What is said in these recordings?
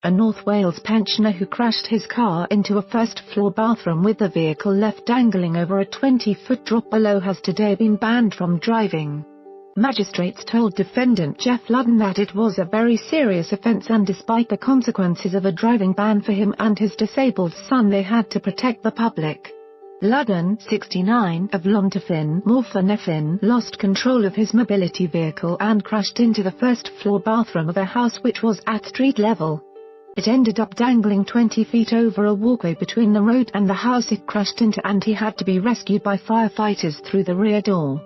A North Wales pensioner who crashed his car into a first-floor bathroom with the vehicle left dangling over a 20-foot drop below has today been banned from driving. Magistrates told defendant Geoff Ludden that it was a very serious offence, and despite the consequences of a driving ban for him and his disabled son, they had to protect the public. Ludden, 69, of Lon Terfyn, Morfa Nefyn, lost control of his mobility vehicle and crashed into the first-floor bathroom of a house which was at street level. It ended up dangling 20 feet over a walkway between the road and the house it crashed into, and he had to be rescued by firefighters through the rear door.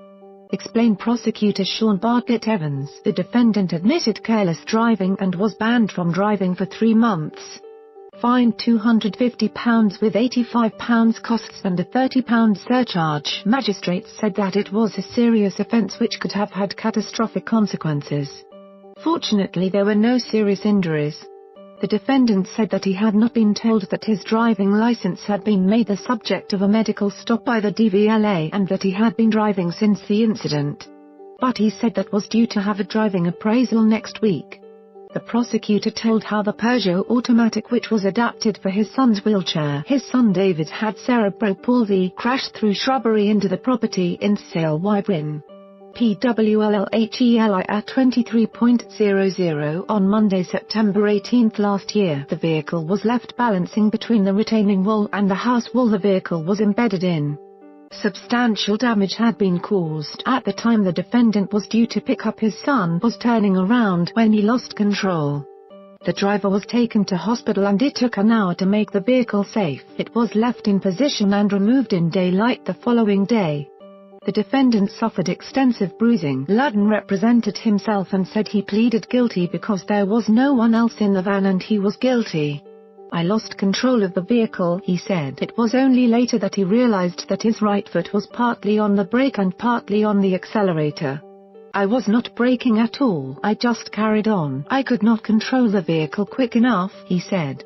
Explained prosecutor Shaun Bartlett-Evans. The defendant admitted careless driving and was banned from driving for 3 months. Fined £250 with £85 costs and a £30 surcharge. Magistrates said that it was a serious offence which could have had catastrophic consequences. Fortunately, there were no serious injuries. The defendant said that he had not been told that his driving license had been made the subject of a medical stop by the DVLA and that he had been driving since the incident. But he said that was due to have a driving appraisal next week. The prosecutor told how the Peugeot automatic, which was adapted for his son's wheelchair, his son David had cerebral palsy, crashed through shrubbery into the property in Sale Wybrin. PWLLHELI at 23.00 on Monday, September 18 last year. The vehicle was left balancing between the retaining wall and the house wall the vehicle was embedded in. Substantial damage had been caused. At the time the defendant was due to pick up his son was turning around when he lost control. The driver was taken to hospital and it took an hour to make the vehicle safe. It was left in position and removed in daylight the following day. The defendant suffered extensive bruising. Ludden represented himself and said he pleaded guilty because there was no one else in the van and he was guilty. I lost control of the vehicle, he said. It was only later that he realized that his right foot was partly on the brake and partly on the accelerator. I was not braking at all, I just carried on. I could not control the vehicle quick enough, he said.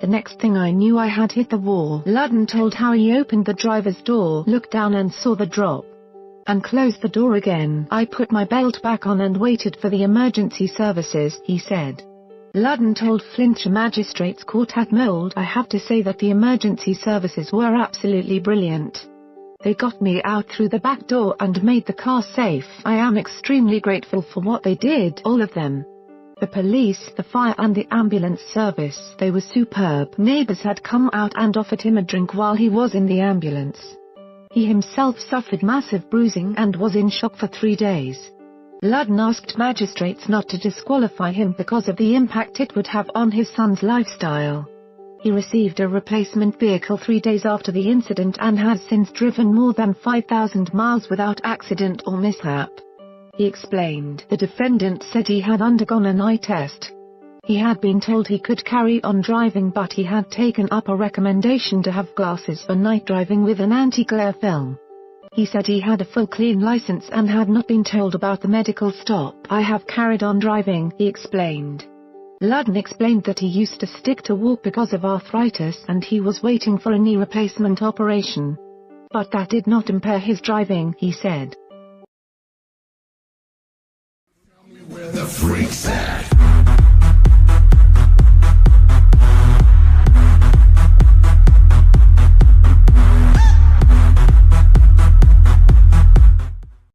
The next thing I knew I had hit the wall. Ludden told how he opened the driver's door, looked down and saw the drop, and closed the door again. I put my belt back on and waited for the emergency services, he said. Ludden told Flintshire Magistrates Court at Mold, I have to say that the emergency services were absolutely brilliant. They got me out through the back door and made the car safe. I am extremely grateful for what they did, all of them. The police, the fire and the ambulance service, they were superb. Neighbors had come out and offered him a drink while he was in the ambulance. He himself suffered massive bruising and was in shock for 3 days. Ludden asked magistrates not to disqualify him because of the impact it would have on his son's lifestyle. He received a replacement vehicle 3 days after the incident and has since driven more than 5,000 miles without accident or mishap. He explained. The defendant said he had undergone an eye test. He had been told he could carry on driving, but he had taken up a recommendation to have glasses for night driving with an anti-glare film. He said he had a full clean license and had not been told about the medical stop. I have carried on driving, he explained. Ludden explained that he used to stick to walk because of arthritis and he was waiting for a knee replacement operation. But that did not impair his driving, he said. Where the freak's at.